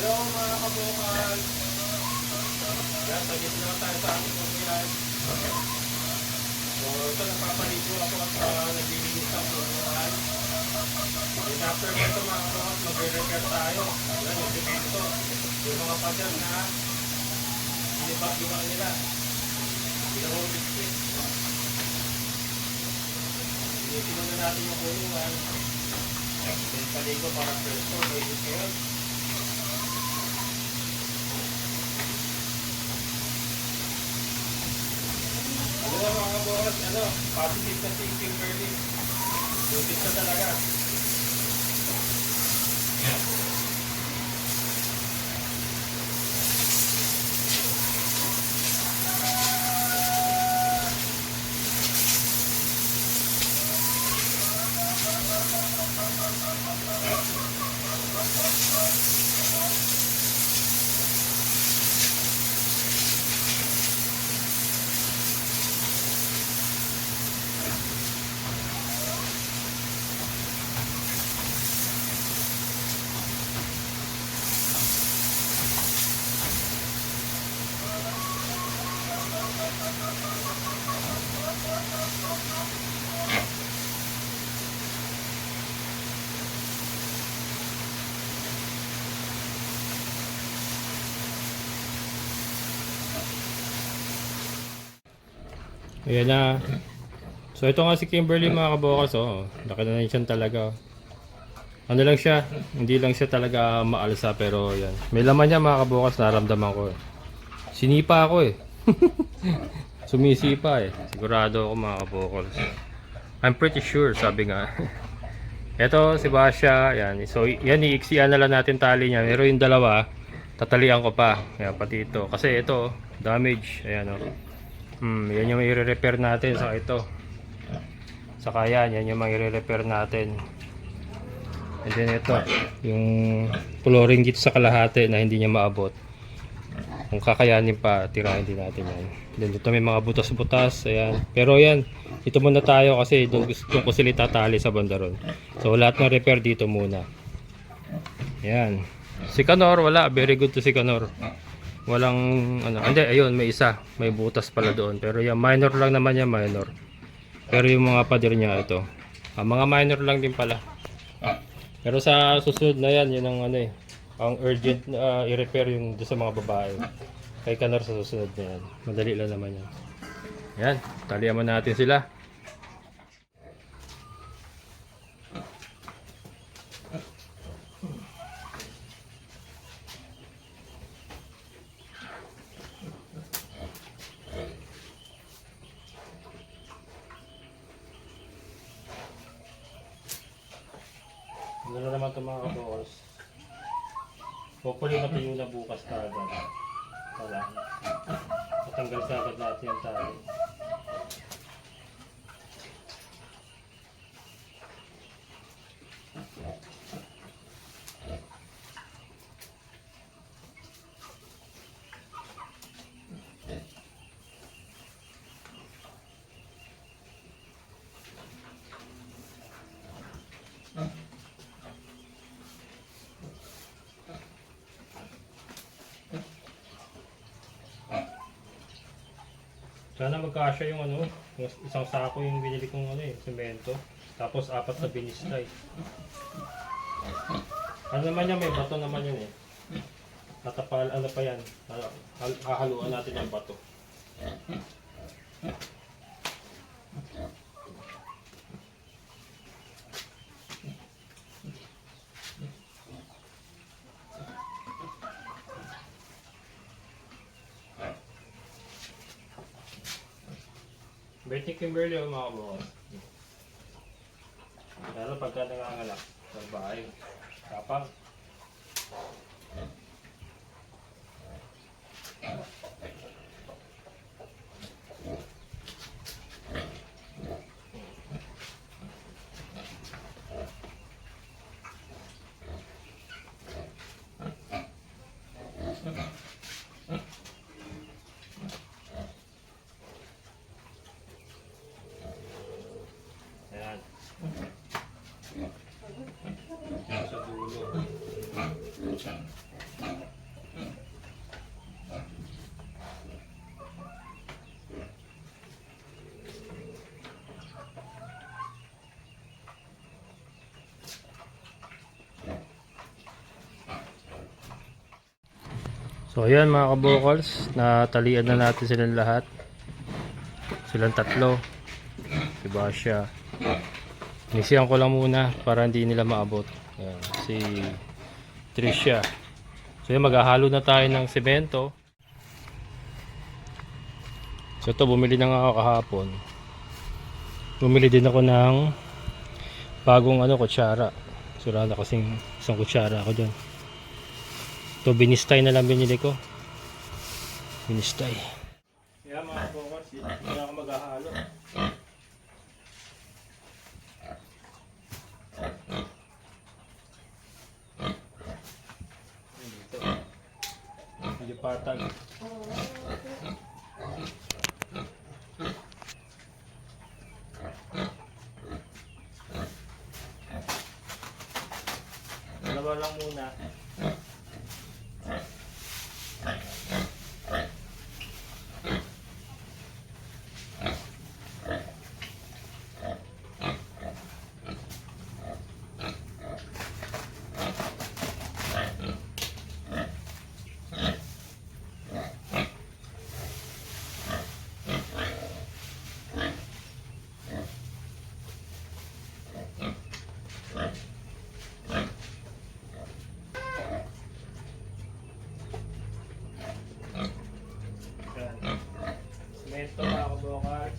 Hello mga kabukal. Yan, tagit na tayo sa ating pagkayan. So ito, nagpapaligo ako at naglilinis ang punuan. And after nito mga kabukal, magre-repair tayo. Yan, yung simento. Yung mga pader na sinibak yung mga nila. Pinahulbit-bit. Initin na natin yung punuan. Then paligo para presto. Pwede kayo. Mga boss, positive na si Kimberly. Butis na talaga. Ayan na. So ito nga si Kimberly mga kabokas, oh. Laki na siya talaga. Ano lang siya, hindi lang siya talaga maalsa pero yan. May laman niya mga kabokas, naramdaman ko eh. Sinipa ako eh. Sumisipa eh. Sigurado ako mga kabokas. I'm pretty sure, sabi nga. Ito si Basha, yan. So yan, iiksian na lang natin tali niya. Pero yung dalawa, tatalian ko pa. Yan, pati ito. Kasi ito, damage. Ayan oh. Yan yung i-repair natin sa ito. Saka yan yung i-repair natin. And then ito, yung flooring dito sa kalahati na hindi niya maabot. Kung kakayanin pa, tirahin din natin yan. Then ito may mga butas-butas, ayan. Pero yan, ito muna tayo kasi doon ko sila tatali sa bandaron. So lahat ng repair dito muna. Yan. Si Kanor, wala. Very good to si Kanor. Walang ano, hindi, ayun, may isa, may butas pala doon, pero yung minor lang naman yan, minor. Pero yung mga pader niya ito, mga minor lang din pala. Pero sa susunod na yan, yun ang ano eh, ang urgent i-repair yung doon sa mga babae. Kay Kanor sa susunod na yan, madali lang naman yan. Yan, taliaman natin sila. Ano na naman ito mga kabokas. Hopefully matuyo na bukas ka agad. Wala. Matanggal sa agad natin yung tali. Sana magkasya yung ano, yung isang sako yung binili kong ano eh, semento. Tapos 4 na binistay. Ano naman yan, may bato naman yun eh. Natapal, ano pa yan, hahaluan natin ang bato. Birthday Kimberly o mga kabokas. Lalo pagka nangangalak sa bahay. Kapang. Sa dulo. So ayan mga kabokals, natalian na natin silang lahat. Silang tatlo. Si Basha. Nisiyan ko lang muna para hindi nila maabot. Ayan, si Tricia. So yun, maghahalo na tayo ng semento. So ito, bumili na nga ako kahapon. Bumili din ako ng bagong kutsara. So wala na kasing isang kutsara ako dyan. Ito, binistay na lang binili ko. Binistay. Kaya mga kabokals, hindi na ako maghahalo. Medyo patag. Dalawa lang muna. Semento mga kabokals.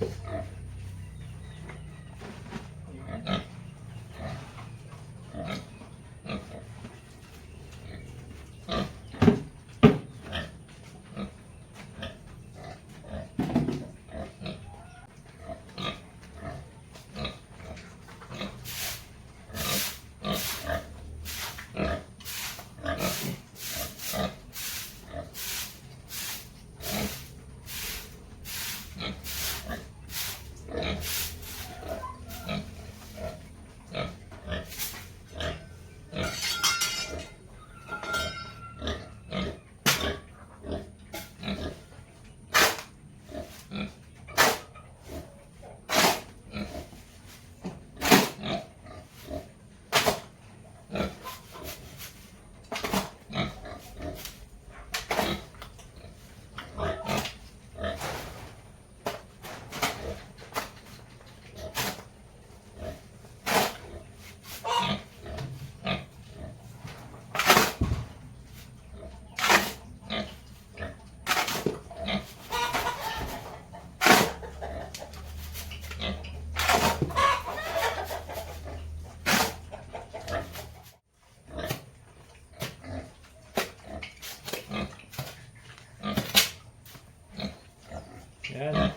Yan.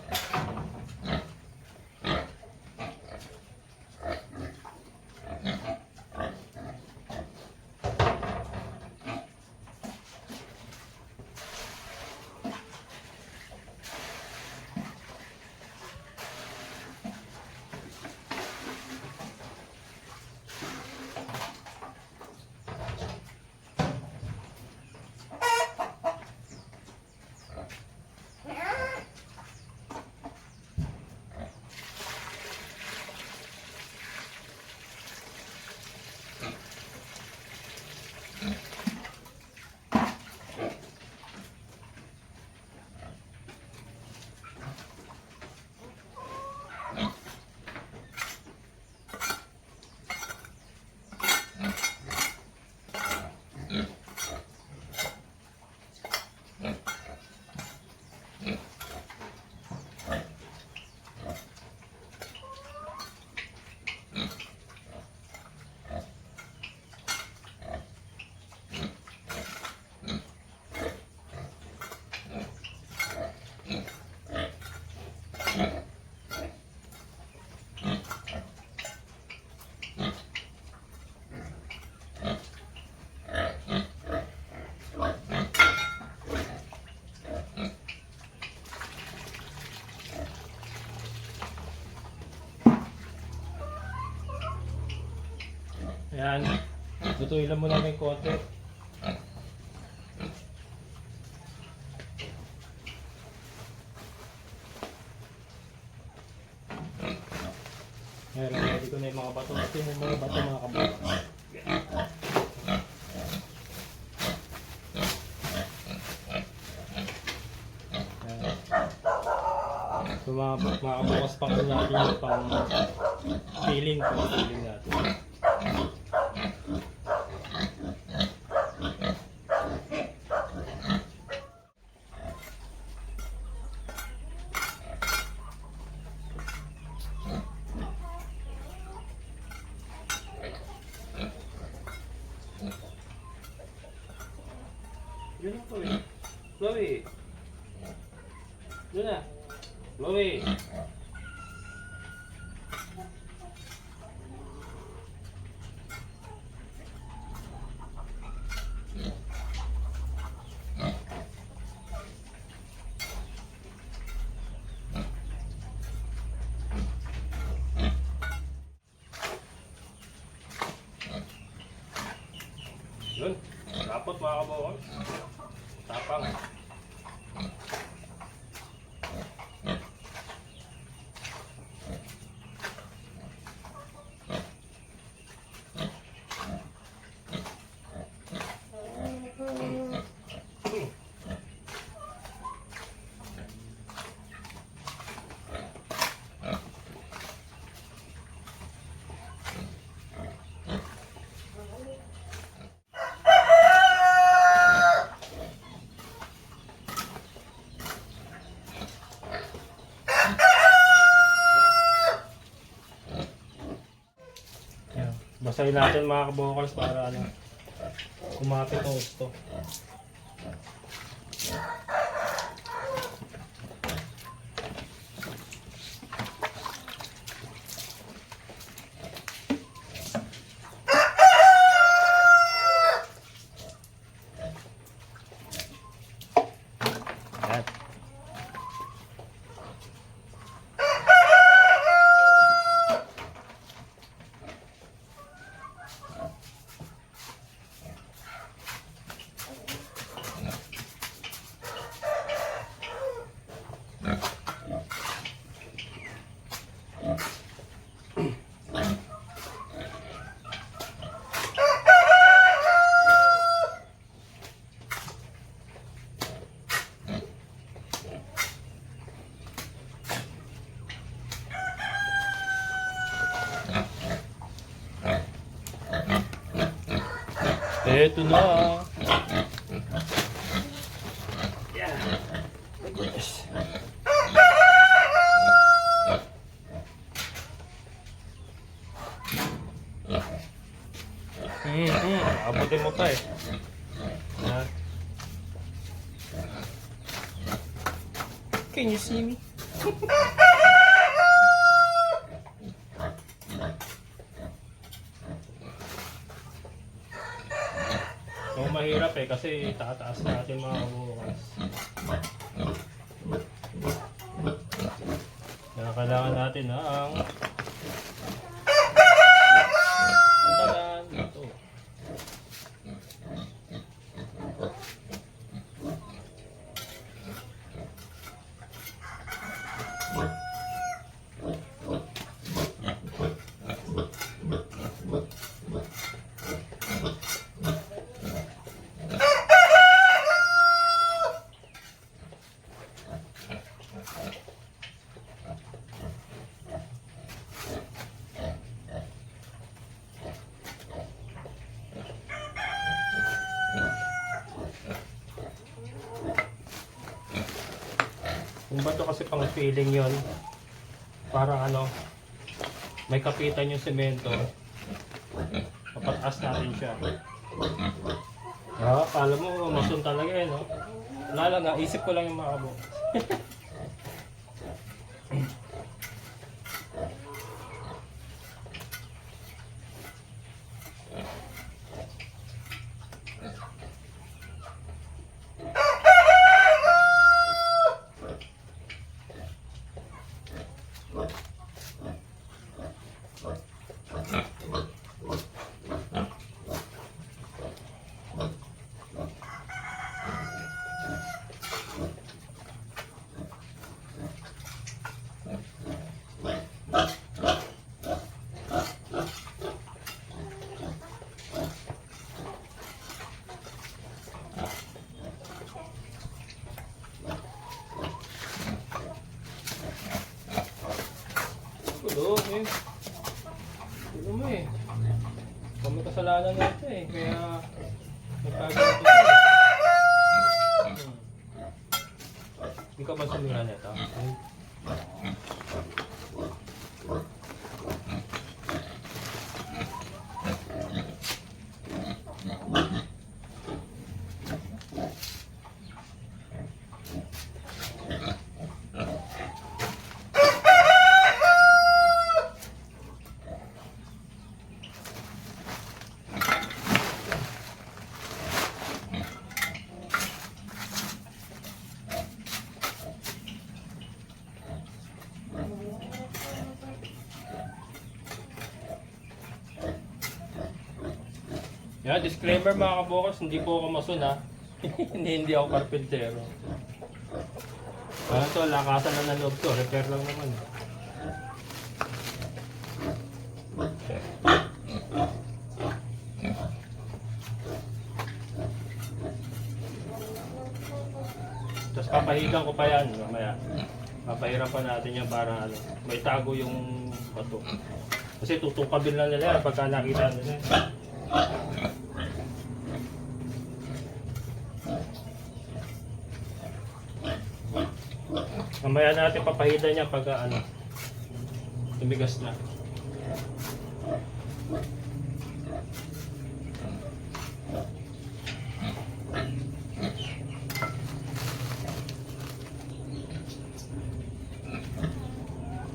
Ayan. Lutuin lang muna may konti. Ayan, ready ko na yung mga bato. Ito yung mga bato mga kabukas. So mga bukas pang ano natin yung pang feeling natin. Yun na po eh. Chloe. Yun na. Chloe. Yun. Dapat mga kabawal. Tapang. Basahin natin mga kabokals para ano, kumapit ang gusto. Ayan. Eto na. Yeah. Yes. Abutin mo pa eh. Yan. Can you see me? So mahirap eh kasi tataas natin mga kabukas. Kaya kailangan natin ang tagaan dito. Yung bato kasi pang feeling yon, para ano, may kapitan yung semento, papataas natin siya. Alam mo, masun talaga eh, no? Wala lang, isip ko lang yung makabo. Kami kasalanan na ito eh, kaya nagkagawa ito. Hindi ka ba sumira nito? Yeah, disclaimer mga kabukas, hindi po ako mason ha. hindi ako karpentero. Ano to, lakasan na ng loob to, repair lang naman. Tapos papahigan ko pa yan, mamaya. Papahiran pa natin yan para ano, may tago yung bato. Kasi tutungkabin lang nila yan pagka nakita nila. Mamaya natin papahidan niya pag ano, tumigas na.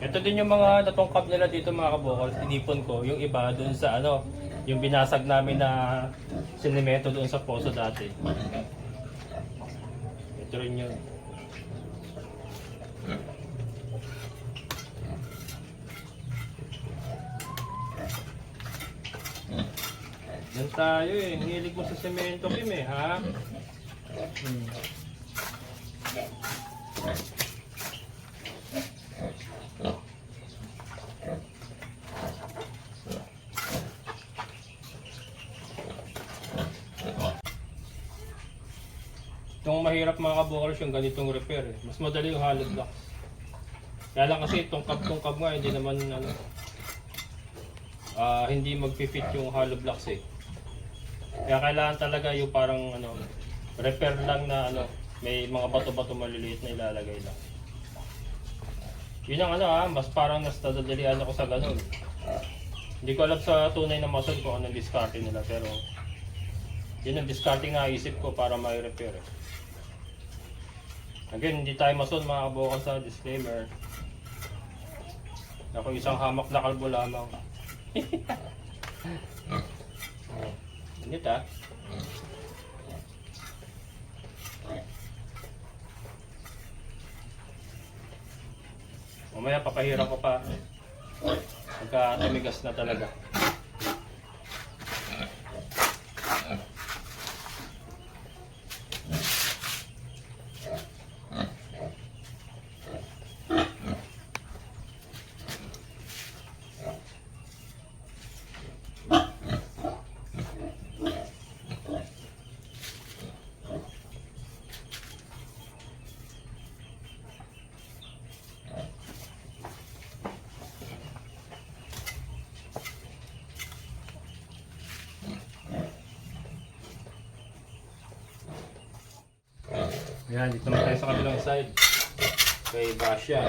Ito din yung mga natungkap nila dito mga kabukol, tinipon ko. Yung iba doon sa ano, yung binasag namin na sinemento doon sa poso dati. Ito rin yun. Yan tayo eh, hilig mo sa semento Kim eh, ha? Itong mahirap mga kabukals yung ganitong repair eh. Mas madali yung hollow blocks. Kaya lang kasi tungkab-tungkab nga, hindi naman ano, hindi mag-fit yung hollow blocks eh. Kaya kailangan talaga yung parang ano, repair lang na ano, may mga bato-bato maliliit na ilalagay lang. Yun ang ano mas parang nastadadalian ako sa ganun. Hindi ko alam sa tunay na muscle kung anong discarding nila, pero yun ang discarding na isip ko para may repair eh. Again, hindi tayo mason mga kabukal sa disclaimer. Ako isang hamak na kalbo lamang. Init ah. Mamaya papahirap ko pa pagka tumigas na talaga. Ayan, dito naman tayo sa kabilang side. Kay Basya.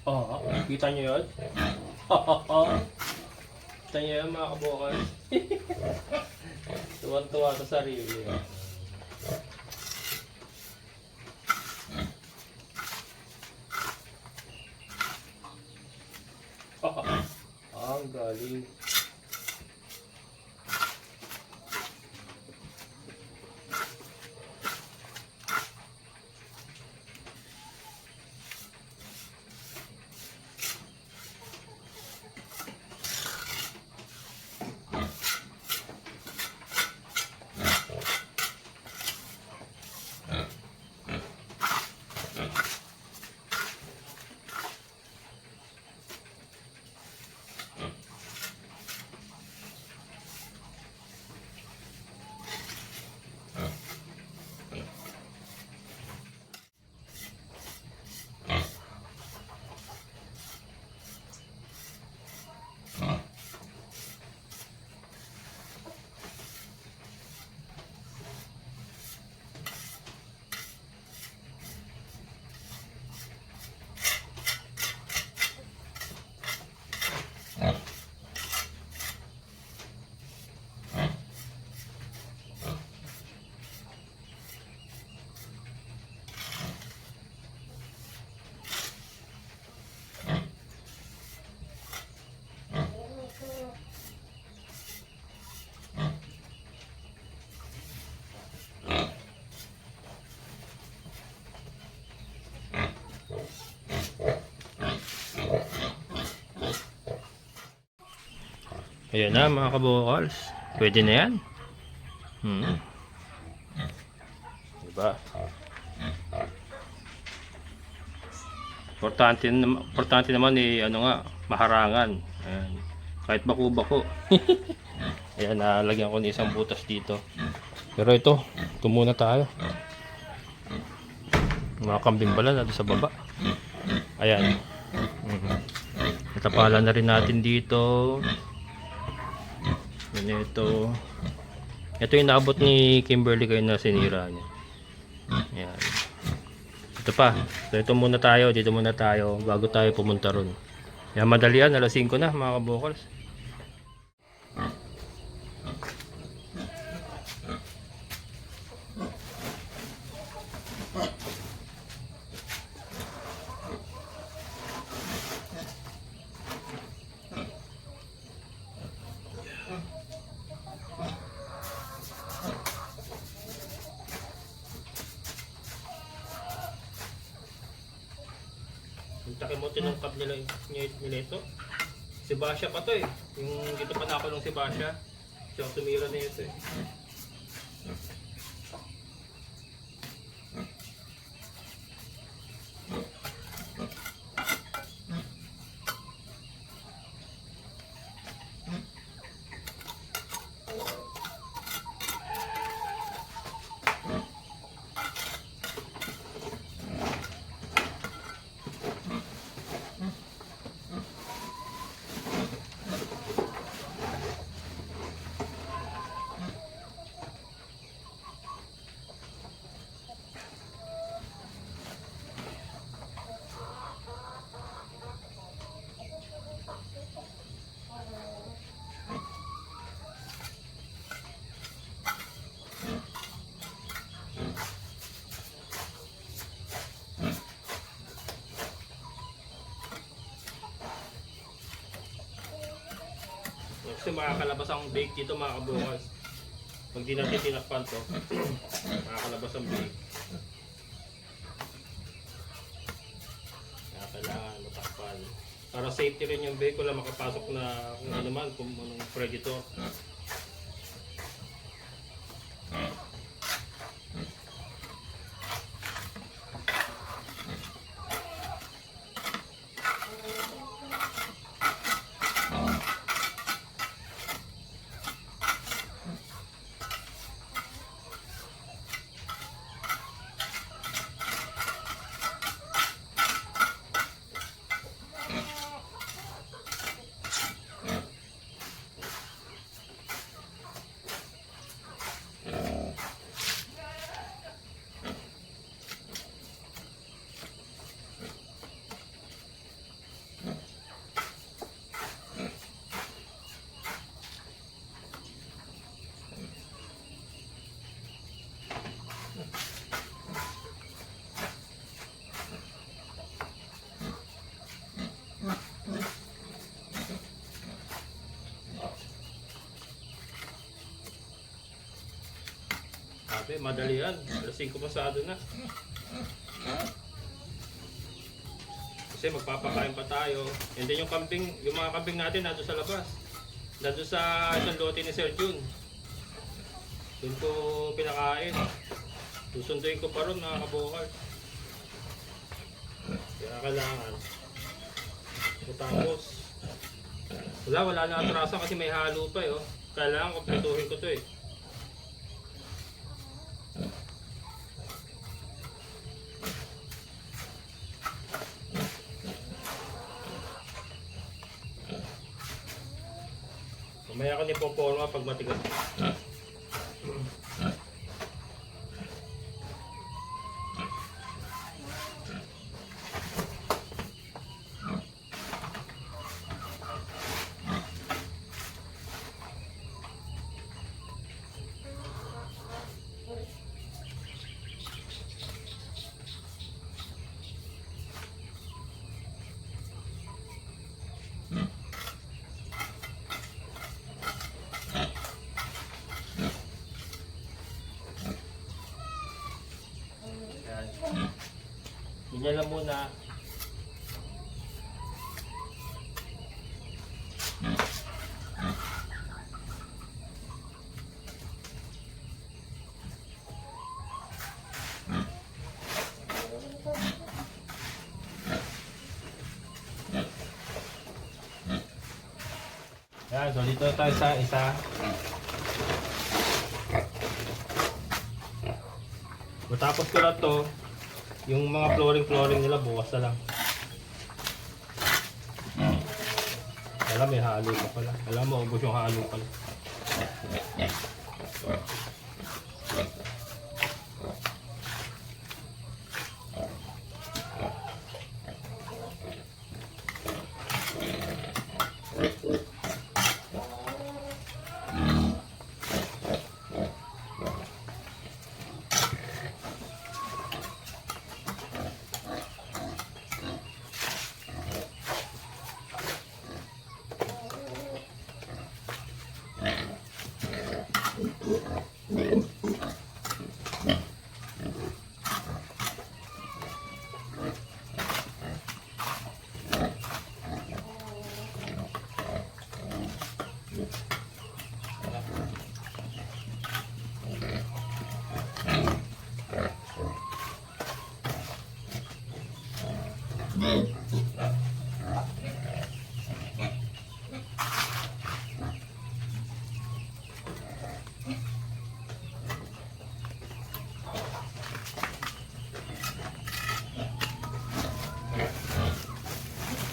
Oh, kita nyo yun? Kita nyo yun mga kabukal? Tuwan-tuwa sa sarili. Ang galing. Ayan na mga kabukals. Pwede na yan. Diba? Importante naman ano nga, maharangan. Ayan. Kahit bako-bako. Ayan, nalagyan ko ng isang butas dito. Pero ito muna tayo. Mga kambing bala na sa baba. Ayan. Natapalan na rin natin dito. Yan ito. Ito yung naabot ni Kimberly kayo na sinira niya. Ayan. Ito pa. So ito muna tayo. Dito muna tayo bago tayo pumunta ron. Yan, madalian. Alas 5 na mga kabukals. Yung takimote ng cup nila ito. Si Basha pa to eh. Yung dito pa nakulong si Basha. Siya ang tumira na ito eh. Kasi makakalabas ang bake dito mga kabukals. Pag di natin tinakpan to, makakalabas ang bake. Kaya kailangan matakpan. Para safety rin yung bake, wala makapasok na kung ano man, kung anong predator. Sabi, madali yan. Alas 5 pasado na. Kasi magpapakain pa tayo. And then yung mga kambing natin nandun sa labas. Nandun sa isang lote ni Sir Jun. Doon ko pinakain. Susunduin ko pa ron mga kabukal. Kaya kailangan. Tapos, wala na atrasan kasi may halo pa eh. Oh. Kailangan kumpletuhin ko to eh. Mamaya ko nipoporma pag matigas. Ganyan lang muna. Yan, so dito tayo sa isa. Matapos ko na to, yung mga flooring nila bukas na lang. Alam, may halo pa pala. Alam mo, ubos yung halo pala.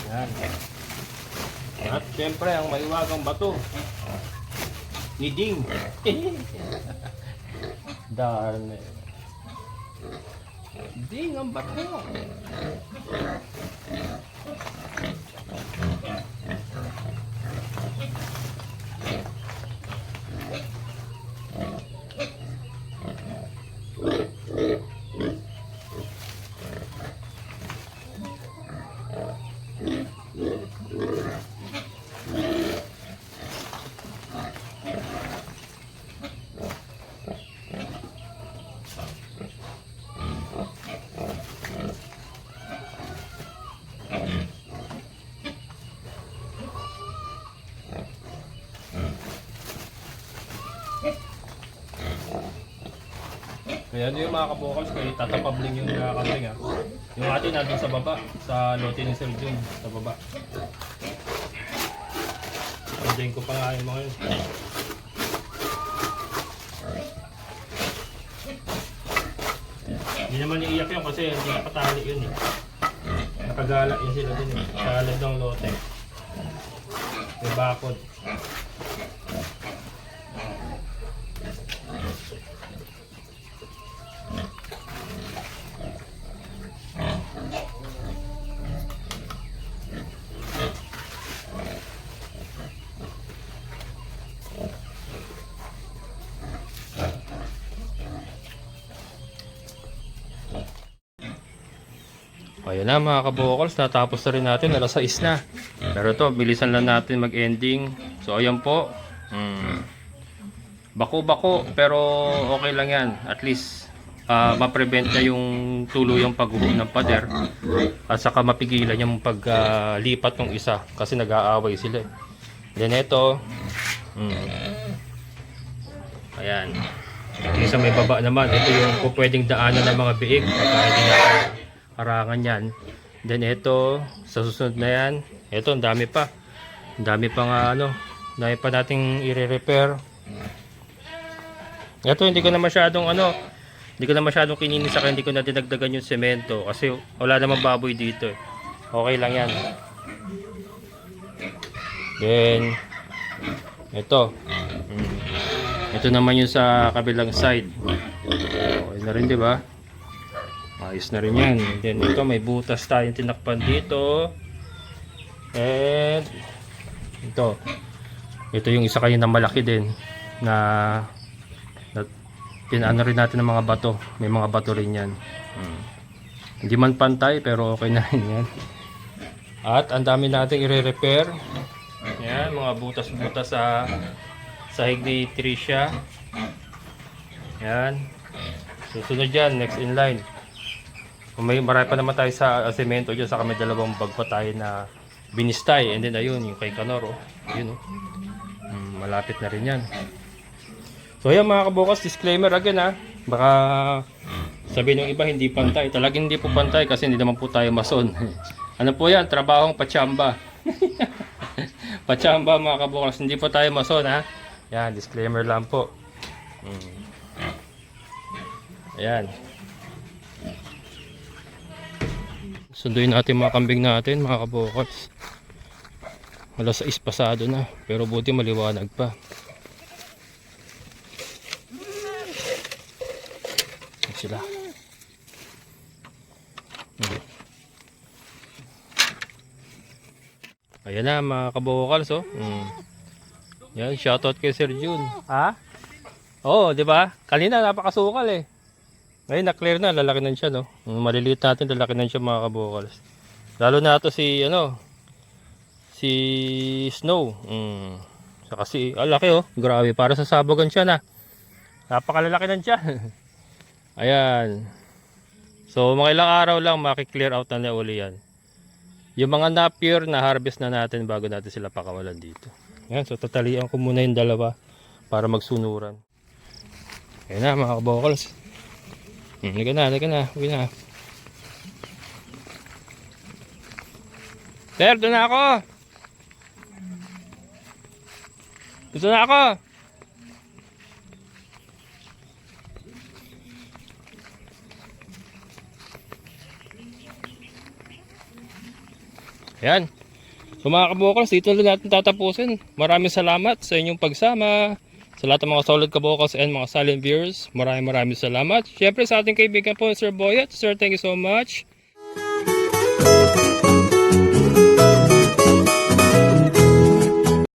Yan. At syempre ang maiwagang bato ni Ding. Darn. Ding ang bato. Kaya yung mga kabukals, kayo tatapabling yung kambing ha. Yung atin nandun sa baba, sa lote ni Sir Jun, sa baba. Andiyan ko pa nga yung mga yun. Hindi naman iiyak yun kasi hindi nakatali yun eh. Nakagala yun sila din eh. Sa alad ng lote. May bakod. Ayan na mga kabokals, natapos na rin natin, alas 6 na. Pero to, bilisan lang natin mag-ending. So ayan po. Bako-bako, pero okay lang yan. At least ma-prevent na yung tuluyang paghuho ng pader. At saka mapigilan yung paglipat ng isa kasi nag-aaway sila. Then ito, ayan. Isa may baba naman. Ito yung pwedeng daanan ng mga biig. Hindi na harangan yan. Then ito, sa susunod na yan, ito ang dami pa. Ang dami pa nga dami pa nating i-repair. Ito hindi ko na masyadong hindi ko na masyadong kininis saka hindi ko na dinagdagan yung semento kasi wala namang baboy dito. Okay lang yan. Then ito. Ito naman yung sa kabilang side. Okay na rin, di ba? Ayos na rin yan. Then ito may butas tayong tinakpan dito. And ito yung isa kayo na malaki din na pinano rin natin ng mga bato. May mga bato rin yan. Hindi man pantay pero okay na rin yan. At ang dami natin i-repair. Yan, mga butas-butas sa sahig ni Tricia. Yan. Susunod dyan, next in line. Marami pa naman tayo sa semento dyan, saka may dalawang bag pa tayo na binistay. And then ayun, yung kay Kanor, yun malapit na rin yan. So ayan mga kabukas, disclaimer again baka sabihin ng iba hindi pantay. Talagang hindi po pantay kasi hindi naman po tayo mason. Ano po yan, trabahong pachamba. Pachamba mga kabukals, hindi po tayo mason ha. Yan, disclaimer lang po. Ayan. Sunduin natin mga kambing natin mga kabukals. Alas 6 pasado na, pero buti maliwanag pa. Ayan sila. Ayan na mga kabukals oh. Yan, shoutout kay Sir Jun. Ha? Oo, di ba? Kanina napakasukal eh. Ngayon na-clear na, lalaki na siya no. Maliliit natin, lalaki na siya mga kabukals. Lalo na ito si si Snow. Saka si laki oh. Grabe, para sa sabogan siya na. Napakalalaki na siya. Ayan. So mga ilang araw lang maki-clear out na uli yan. Yung mga napier na harvest na natin bago natin sila pakawalan dito. Ayan, so tatalian ko muna yung dalawa para magsunuran. Ayan na mga kabukals. Halika na, uwi na. Sir, doon na ako. Dito na ako. Ayan. So mga kabukals, dito na natin tatapusin. Maraming salamat sa inyong pagsama. Sa lahat ng mga solid kabukals and mga silent viewers, maraming salamat. Siyempre sa ating kaibigan po, Sir Boyet. Sir, thank you so much.